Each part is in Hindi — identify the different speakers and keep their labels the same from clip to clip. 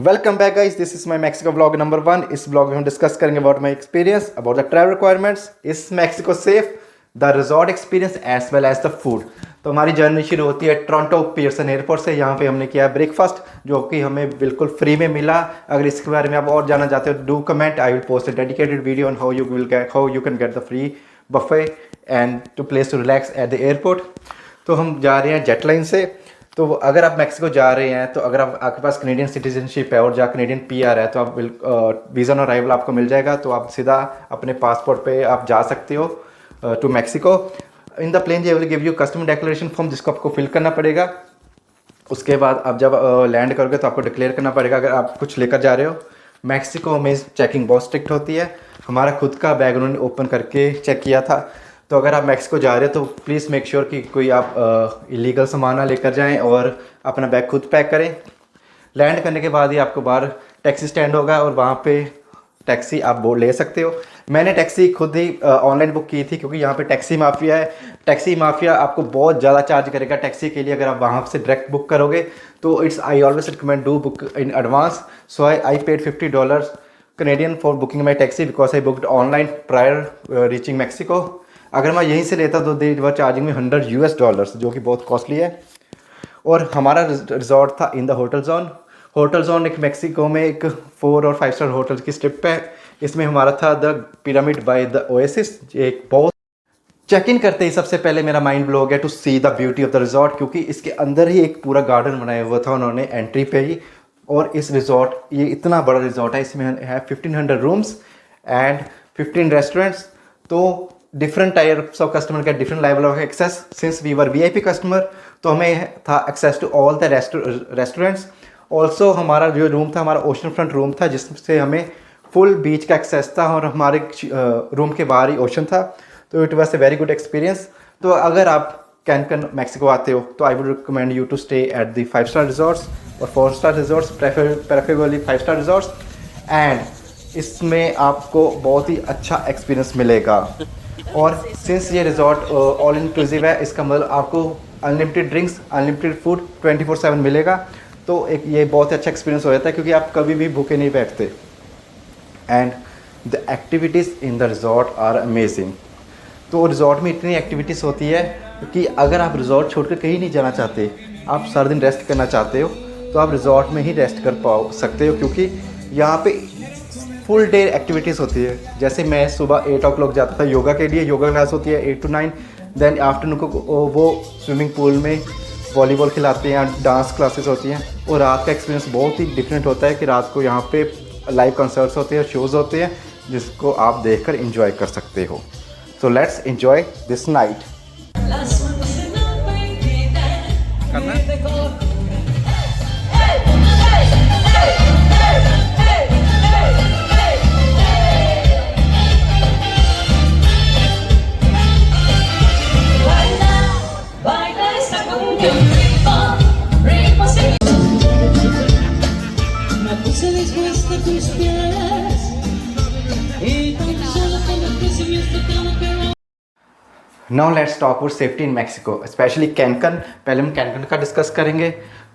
Speaker 1: Welcome back guys, this is my Mexico vlog number 1। इस ब्लॉग में हम डिस्कस करेंगे about my experience about the travel requirements is Mexico safe, the resort experience as well as the food. तो हमारी जर्नी शुरू होती है टोरंटो पियर्सन एयरपोर्ट से। यहाँ पे हमने किया ब्रेकफास्ट जो कि हमें बिल्कुल फ्री में मिला। अगर इसके बारे में आप और जानना चाहते हो, do comment, I will post a dedicated video on how you can get the free buffet and two place to relax at the airport. तो हम जा रहे हैं जेट लाइन से। तो अगर आप मैक्सिको जा रहे हैं तो अगर आपके पास कनेडियन सिटीजनशिप है और या कनेडियन पीआर है तो आप वीज़ा ऑन अराइवल आपको मिल जाएगा। तो आप सीधा अपने पासपोर्ट पे आप जा सकते हो to Mexico. In the plane they will give you customer declaration form जिसको आपको फिल करना पड़ेगा। उसके बाद आप जब लैंड करोगे तो आपको डिक्लेयर करना पड़ेगा अगर आप कुछ लेकर जा रहे हो। मैक्सिको में चेकिंग बहुत स्ट्रिक्ट होती है। हमारा खुद का बैग उन्होंने ओपन करके चेक किया था। तो अगर आप मैक्सिको जा रहे हो तो प्लीज़ मेक श्योर कि कोई आप इलीगल सामान ना लेकर जाएं और अपना बैग खुद पैक करें। लैंड करने के बाद ही आपको बाहर टैक्सी स्टैंड होगा और वहाँ पे टैक्सी आप बोर्ड ले सकते हो। मैंने टैक्सी खुद ही ऑनलाइन बुक की थी क्योंकि यहाँ पे टैक्सी माफिया है। टैक्सी माफिया आपको बहुत ज़्यादा चार्ज करेगा टैक्सी के लिए अगर आप वहाँ से डायरेक्ट बुक करोगे। तो I always recommend do book in advance. So I paid $50 Canadian for booking my taxi because I booked online prior reaching Mexico. अगर मैं यहीं से लेता तो दे वर चार्जिंग में $100 जो कि बहुत कॉस्टली है। और हमारा रिजॉर्ट था in the hotel zone. Hotel zone एक मैक्सिको में एक 4 और 5 स्टार होटल की स्ट्रिप है। इसमें हमारा था the pyramid by the oasis. एक बहुत चेक इन करते ही सबसे पहले मेरा माइंड ब्लो हो गया to see the beauty of the resort क्योंकि इसके अंदर ही एक पूरा गार्डन बनाया हुआ था उन्होंने एंट्री पे ही। और इस रिजॉर्ट, ये इतना बड़ा रिजॉर्ट है, इसमें है 1500 रूम्स एंड 15 रेस्टोरेंट्स। तो डिफरेंट टाइप्स ऑफ कस्टमर का different level of access. Since we were VIP customer तो हमें था access to all the restaurants. Also हमारा जो रूम था हमारा ओशन फ्रंट रूम था जिससे हमें फुल बीच का एक्सेस था और हमारे रूम के बाहर ही ओशन था। तो it was a very good experience. तो अगर आप कैनकन मैक्सिको आते हो तो I would recommend you to stay at the 5 star resorts और 4 star resorts, preferably 5 star resorts. And इसमें आपको बहुत ही अच्छा एक्सपीरियंस मिलेगा। और सिंस ये रिजॉर्ट ऑल इंक्लूसिव है, इसका मतलब आपको अनलिमिटेड ड्रिंक्स, अनलिमिटेड फूड 24/7 मिलेगा। तो एक ये बहुत अच्छा एक्सपीरियंस हो जाता है क्योंकि आप कभी भी भूखे नहीं बैठते। And the activities in the resort are amazing. तो रिजॉर्ट में इतनी एक्टिविटीज़ होती है कि अगर आप रिजॉर्ट छोड़कर कहीं नहीं जाना चाहते, आप सारा दिन रेस्ट करना चाहते हो तो आप रिजॉर्ट में ही रेस्ट कर सकते हो क्योंकि यहाँ पे फुल डे एक्टिविटीज़ होती है। जैसे मैं सुबह 8 o'clock जाता था योगा के लिए, योगा क्लास होती है 8 to 9। देन आफ्टरनून को वो स्विमिंग पूल में वॉलीबॉल खिलाते हैं, डांस क्लासेस होती हैं। और रात का एक्सपीरियंस बहुत ही डिफरेंट होता है कि रात को यहाँ पे लाइव कंसर्ट्स होते हैं, शोज़ होते हैं जिसको आप देखकर इंजॉय कर सकते हो। So let's enjoy this night. Now let's talk about safety in Mexico, specially कैनकन। पहले हम कैनकन का डिस्कस करेंगे।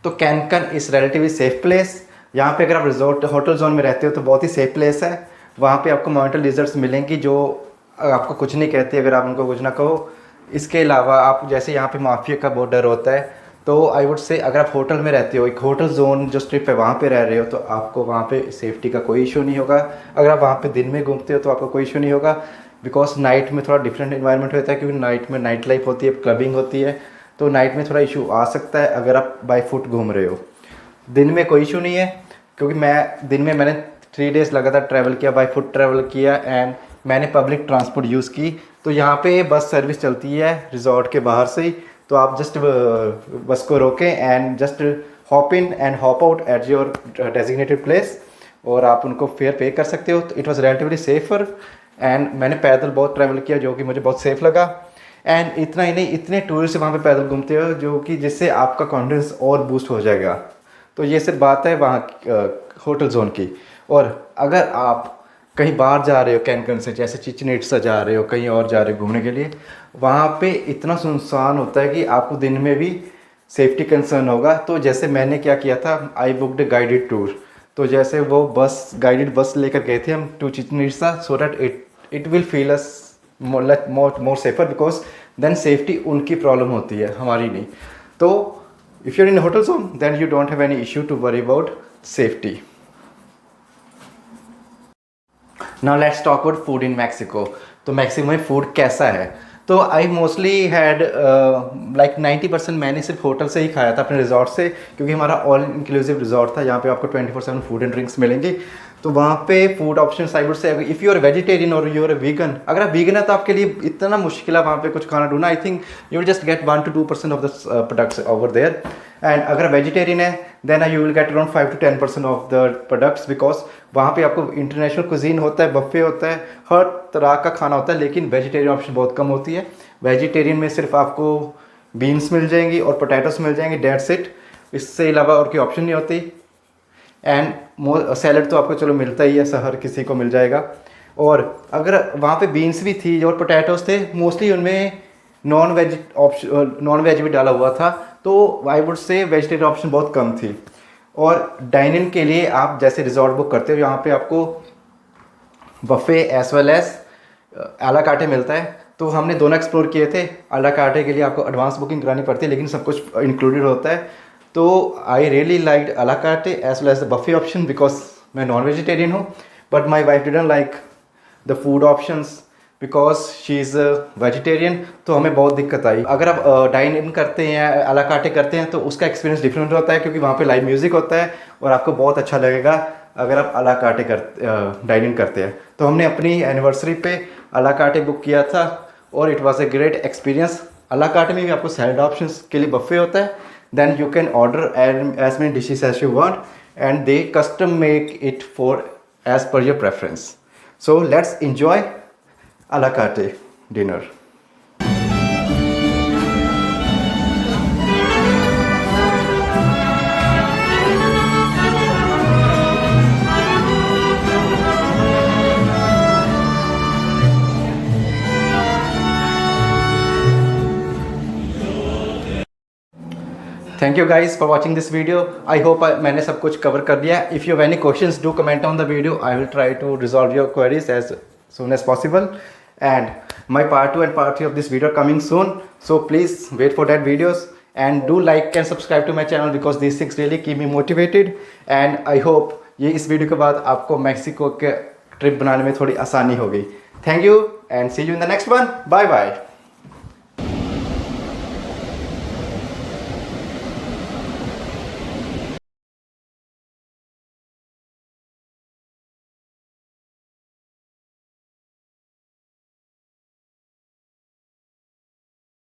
Speaker 1: तो कैनकन इज़ रिलेटिवली सेफ प्लेस। यहाँ पे अगर आप रिजॉर्ट होटल जोन में रहते हो तो बहुत ही सेफ प्लेस है। वहाँ पे आपको मॉनिटर लिजर्ड्स मिलेंगी जो आपको कुछ नहीं कहती अगर आप उनको कुछ ना कहो। इसके अलावा आप जैसे यहाँ पे माफिया का बहुत डर होता है। तो आई वुड से अगर आप होटल में रहते हो, एक होटल जोन जो स्ट्रिप है वहाँ पे रह रहे हो तो आपको वहाँ पे सेफ्टी का कोई इशू नहीं होगा। अगर आप वहाँ पे दिन में घूमते हो तो आपको कोई इशू नहीं होगा बिकॉज नाइट में थोड़ा डिफरेंट इन्वायरमेंट होता है क्योंकि नाइट में नाइट लाइफ होती है, क्लबिंग होती है। तो नाइट में थोड़ा इशू आ सकता है अगर आप बाई फुट घूम रहे हो। दिन में कोई इशू नहीं है क्योंकि दिन में मैंने 3 days लगातार ट्रैवल किया, बाई फुट ट्रैवल किया एंड मैंने पब्लिक ट्रांसपोर्ट यूज़ की। तो यहाँ पे बस सर्विस चलती है रिजॉर्ट के बाहर से ही। तो आप जस्ट बस को रोकें and just hop in and hop out at your designated place और आप उनको फेयर पे कर सकते हो। तो it was relatively safer and मैंने पैदल बहुत ट्रैवल किया जो कि मुझे बहुत सेफ़ लगा। एंड इतना ही नहीं, इतने टूरिस्ट वहाँ पे पैदल घूमते हो जो कि जिससे आपका कॉन्फिडेंस और बूस्ट हो जाएगा। तो ये सिर्फ बात है वहाँ होटल जोन की। और अगर आप कहीं बाहर जा रहे हो कैनकन से, जैसे चिचेन इट्जा जा रहे हो, कहीं और जा रहे हो घूमने के लिए, वहाँ पे इतना सुनसान होता है कि आपको दिन में भी सेफ्टी कंसर्न होगा। तो जैसे मैंने क्या किया था, आई बुकड गाइडेड टूर। तो जैसे वो बस गाइडेड बस लेकर गए थे हम to Chichen Itza, so that it will feel us more safer, because then safety उनकी प्रॉब्लम होती है, हमारी नहीं। तो if you are in hotel zone then you don't have any issue to worry about safety. Now let's talk about food in Mexico. तो मैक्सिको में फूड कैसा है? तो आई मोस्टली हैड लाइक 90% मैंने सिर्फ होटल से ही खाया था, अपने रिजॉर्ट से, क्योंकि हमारा ऑल इंक्लूसिव रिजॉर्ट था। यहाँ पे आपको 24/7 फूड एंड ड्रिंक्स मिलेंगे। तो वहाँ पे food option I would say, if you are vegetarian और यू आर वीगन, अगर आप वीगन है तो आपके लिए इतना मुश्किल है वहाँ पे कुछ खाना ढूंढना। I think you will just get 1 to 2% off the products over there. And अगर वेजिटेरियन है then you will get around 5 to 10% off the products, because वहाँ पे आपको इंटरनेशनल कुजीन होता है, बफे होता है, हर तरह का खाना होता है, लेकिन वेजिटेरियन ऑप्शन बहुत कम होती है। वेजिटेरियन में सिर्फ आपको बीन्स मिल जाएंगी और पोटैटोस मिल जाएंगे, डेट्स इट। इससे अलावा और कोई ऑप्शन नहीं होती। एंड सैलड तो आपको चलो मिलता ही है, ऐसा हर किसी को मिल जाएगा। और अगर वहाँ पे बीन्स भी थी और पोटैटोस थे, मोस्टली उनमें नॉन वेज भी डाला हुआ था। तो आई वुड से वेजिटेरियन ऑप्शन बहुत कम थी। और डाइन इन के लिए आप जैसे रिजॉर्ट बुक करते हो, यहाँ पे आपको बफे एज वेल एज आला कार्टे मिलता है। तो हमने दोनों एक्सप्लोर किए थे। आला कार्टे के लिए आपको एडवांस बुकिंग करानी पड़ती है, लेकिन सब कुछ इंक्लूडेड होता है। तो I really like a la carte as well as the buffet option, because मैं नॉन वेजिटेरियन हूँ। But my wife didn't like the food options because she is vegetarian. तो हमें बहुत दिक्कत आई। अगर आप डाइन इन करते हैं, आला कार्टे करते हैं, तो उसका एक्सपीरियंस डिफरेंट होता है, क्योंकि वहाँ पे लाइव म्यूज़िक होता है और आपको बहुत अच्छा लगेगा अगर आप आला कार्टे डाइन इन करते हैं। तो हमने अपनी एनिवर्सरी पे आला कार्टे बुक किया था और it was a great experience. आला कार्टे में भी आपको सैलड ऑप्शंस के लिए बफे होता है, then you can order as many dishes as you want and they custom make it for as per your preference. So let's enjoy a la carte dinner. Thank you guys for watching this video. I hope मैंने सब कुछ कवर कर दिया। If you have any questions, do comment on the video. I will try to resolve your queries as soon as possible. And my part 2 and part 3 of this video are coming soon. So please wait for that videos. And do like and subscribe to my channel because these things really keep me motivated. And I hope ये इस वीडियो के बाद आपको मैक्सिको के ट्रिप बनाने में थोड़ी आसानी होगी। Thank you and see you in the next one. Bye bye.